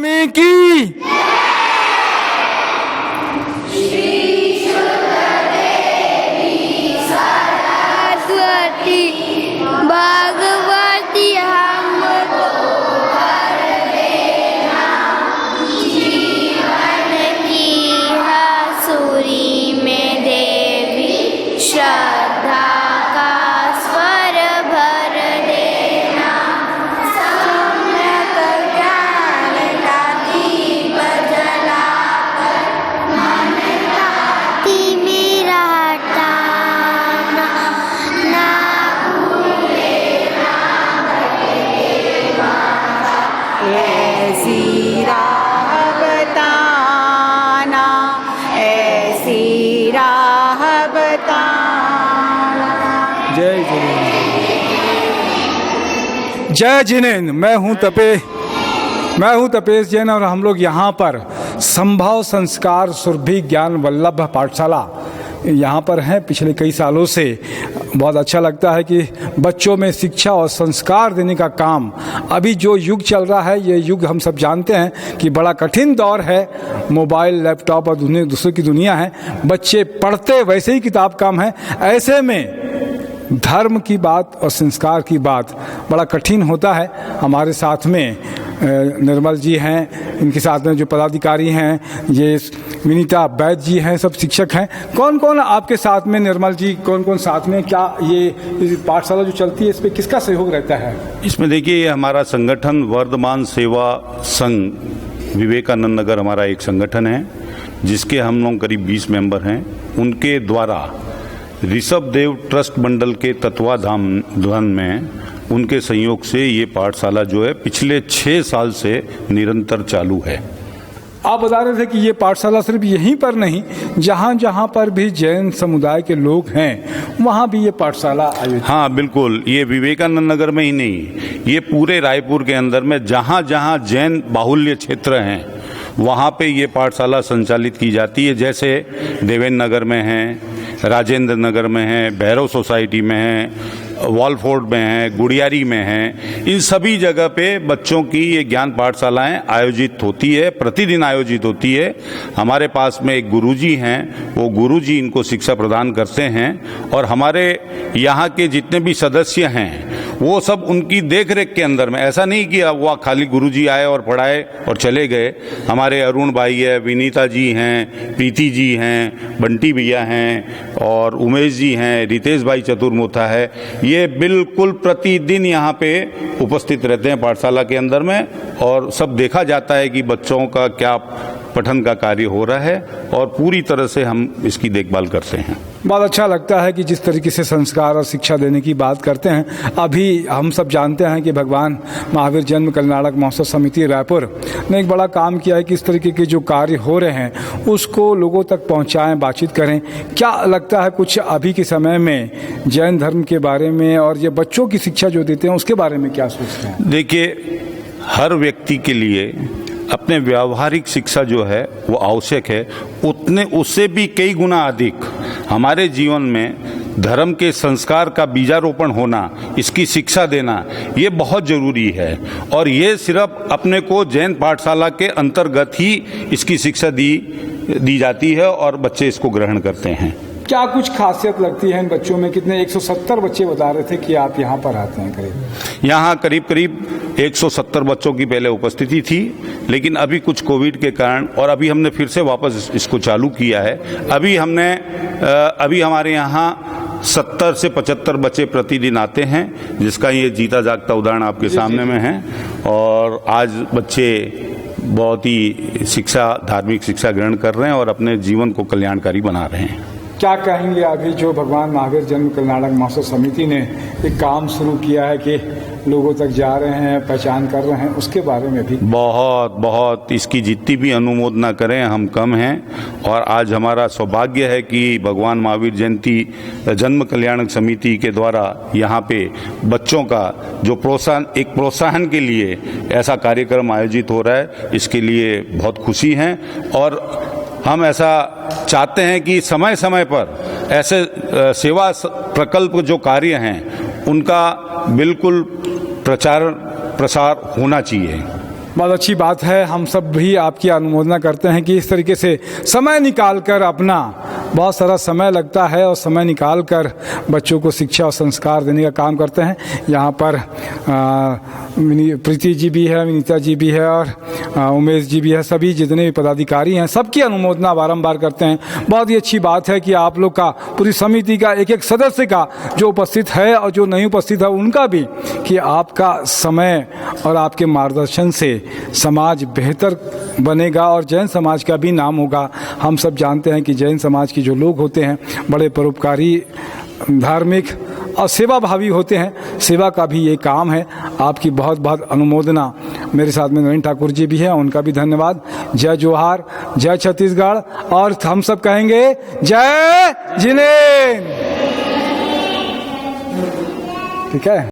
की सरस्वती भगवती हमको वर देना, जीवन की हसूरी में देवी श्रद्धा का स्वर भर देना, सम्यक ज्ञान का दीप जलाकर मन का तिमिरा हटाना, ना भूले ना ऐसी राह बताना, ऐसी राह बताना। जय जिनेन्द्र। जय जिनेन्द्र। मैं हूँ तपेश जैन और हम लोग यहाँ पर संभव संस्कार सुरभि ज्ञान वल्लभ पाठशाला यहाँ पर हैं पिछले कई सालों से। बहुत अच्छा लगता है कि बच्चों में शिक्षा और संस्कार देने का काम, अभी जो युग चल रहा है ये युग हम सब जानते हैं कि बड़ा कठिन दौर है। मोबाइल लैपटॉप और दूसरों की दुनिया है, बच्चे पढ़ते वैसे ही किताब काम है, ऐसे में धर्म की बात और संस्कार की बात बड़ा कठिन होता है। हमारे साथ में निर्मल जी हैं, इनके साथ में जो पदाधिकारी हैं ये विनीता वैद्य जी हैं, सब शिक्षक हैं। कौन कौन आपके साथ में निर्मल जी, कौन कौन साथ में, क्या ये पाठशाला जो चलती है इस पर किसका सहयोग रहता है? इसमें देखिए, ये हमारा संगठन वर्धमान सेवा संघ विवेकानंद नगर हमारा एक संगठन है जिसके हम लोग करीब 20 मेंबर हैं। उनके द्वारा ऋषभ देव ट्रस्ट मंडल के तत्वाधान में उनके सहयोग से ये पाठशाला जो है पिछले 6 साल से निरंतर चालू है। आप बता रहे थे कि ये पाठशाला सिर्फ यहीं पर नहीं, जहाँ जहाँ पर भी जैन समुदाय के लोग हैं वहाँ भी ये पाठशाला आयोजित। हाँ बिल्कुल, ये विवेकानंद नगर में ही नहीं, ये पूरे रायपुर के अंदर में जहाँ जहाँ जैन बाहुल्य क्षेत्र हैं वहाँ पे ये पाठशाला संचालित की जाती है। जैसे देवेंद्र नगर में है, राजेंद्र नगर में है, भैरव सोसाइटी में है, वॉलफोर्ड में है, गुड़ियारी में है, इन सभी जगह पे बच्चों की ये ज्ञान पाठशालाएं आयोजित होती है, प्रतिदिन आयोजित होती है। हमारे पास में एक गुरुजी हैं, वो गुरुजी इनको शिक्षा प्रदान करते हैं और हमारे यहाँ के जितने भी सदस्य हैं वो सब उनकी देखरेख के अंदर में, ऐसा नहीं कि अब वह खाली गुरुजी आए और पढ़ाए और चले गए। हमारे अरुण भाई है, विनीता जी हैं, प्रीति जी हैं, बंटी भैया हैं और उमेश जी हैं, रितेश भाई चतुर्मुथा है, ये बिल्कुल प्रतिदिन यहाँ पे उपस्थित रहते हैं पाठशाला के अंदर में और सब देखा जाता है कि बच्चों का क्या पठन का कार्य हो रहा है और पूरी तरह से हम इसकी देखभाल करते हैं। बहुत अच्छा लगता है कि जिस तरीके से संस्कार और शिक्षा देने की बात करते हैं। अभी हम सब जानते हैं कि भगवान महावीर जन्म कल्याणक महोत्सव समिति रायपुर ने एक बड़ा काम किया है कि इस तरीके के जो कार्य हो रहे हैं उसको लोगों तक पहुंचाएं, बातचीत करें। क्या लगता है कुछ अभी के समय में जैन धर्म के बारे में और ये बच्चों की शिक्षा जो देते हैं उसके बारे में क्या सोचते हैं? देखिए, हर व्यक्ति के लिए अपने व्यावहारिक शिक्षा जो है वो आवश्यक है, उतने उससे भी कई गुना अधिक हमारे जीवन में धर्म के संस्कार का बीजारोपण होना, इसकी शिक्षा देना, ये बहुत जरूरी है और ये सिर्फ अपने को जैन पाठशाला के अंतर्गत ही इसकी शिक्षा दी जाती है और बच्चे इसको ग्रहण करते हैं। क्या कुछ खासियत लगती है इन बच्चों में? कितने 170 बच्चे बता रहे थे कि आप यहाँ पर आते हैं करीब? यहाँ करीब 170 बच्चों की पहले उपस्थिति थी, लेकिन अभी कुछ कोविड के कारण और अभी हमने फिर से वापस इसको चालू किया है। अभी हमारे यहाँ 70 से 75 बच्चे प्रतिदिन आते हैं, जिसका ये जीता जागता उदाहरण आपके सामने में है। और आज बच्चे बहुत ही धार्मिक शिक्षा ग्रहण कर रहे हैं और अपने जीवन को कल्याणकारी बना रहे हैं। क्या कहेंगे अभी जो भगवान महावीर जन्म कल्याणक महोत्सव समिति ने एक काम शुरू किया है कि लोगों तक जा रहे हैं, पहचान कर रहे हैं, उसके बारे में भी? बहुत इसकी जितनी भी अनुमोदना करें हम कम हैं। और आज हमारा सौभाग्य है कि भगवान महावीर जयंती जन्म कल्याणक समिति के द्वारा यहाँ पे बच्चों का जो प्रोत्साहन के लिए ऐसा कार्यक्रम आयोजित हो रहा है, इसके लिए बहुत खुशी है। और हम ऐसा चाहते हैं कि समय समय पर ऐसे सेवा प्रकल्प जो कार्य हैं उनका बिल्कुल प्रसार होना चाहिए। बहुत अच्छी बात है। हम सब भी आपकी अनुमोदना करते हैं कि इस तरीके से समय निकाल कर अपना, बहुत सारा समय लगता है और समय निकाल कर बच्चों को शिक्षा और संस्कार देने का काम करते हैं। यहाँ पर प्रीति जी भी है, विनीता जी भी है और उमेश जी भी है। सभी जितने भी पदाधिकारी हैं सबकी अनुमोदना बारंबार करते हैं। बहुत ही अच्छी बात है कि आप लोग का, पूरी समिति का, एक एक सदस्य का जो उपस्थित है और जो नहीं उपस्थित है उनका भी, कि आपका समय और आपके मार्गदर्शन से समाज बेहतर बनेगा और जैन समाज का भी नाम होगा। हम सब जानते हैं कि जैन समाज के जो लोग होते हैं बड़े परोपकारी, धार्मिक और सेवा भावी होते हैं। सेवा का भी ये काम है। आपकी बहुत बहुत अनुमोदना। मेरे साथ में नवीन ठाकुर जी भी हैं, उनका भी धन्यवाद। जय जोहार, जय छत्तीसगढ़, और हम सब कहेंगे जय जिनेन्द्र। ठीक है।